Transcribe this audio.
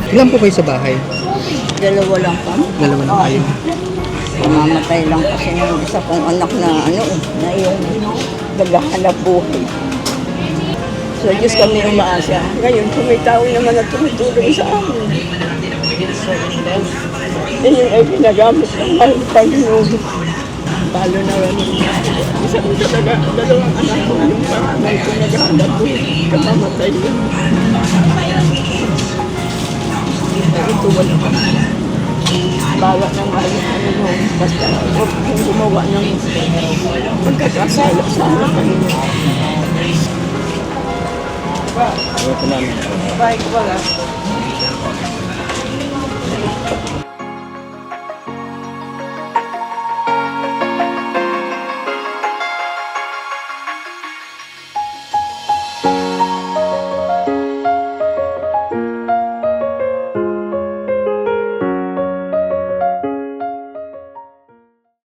Ilan po kayo sa bahay? Dalawa lang kami. Dalawa lang kayo. Mamamatay lang kasi ng isa kong anak na na yung naghahanap buhay. So, Diyos kami umaasa. Ngayon, kumitaw naman na tumutulong sa amin. Yun ay ginagamit ng mahal Panginoon. Palo na rin. Isa ko talaga, dalawang anak ko yung panganay ko naghahanap buhay. Kamamatay yun. Ito wala pa. Bawa ng mahal ng Panginoon. Basta huwag kong gumawa ng pagkakasala sa anak Panginoon. Ano po namin? Bahay ko ba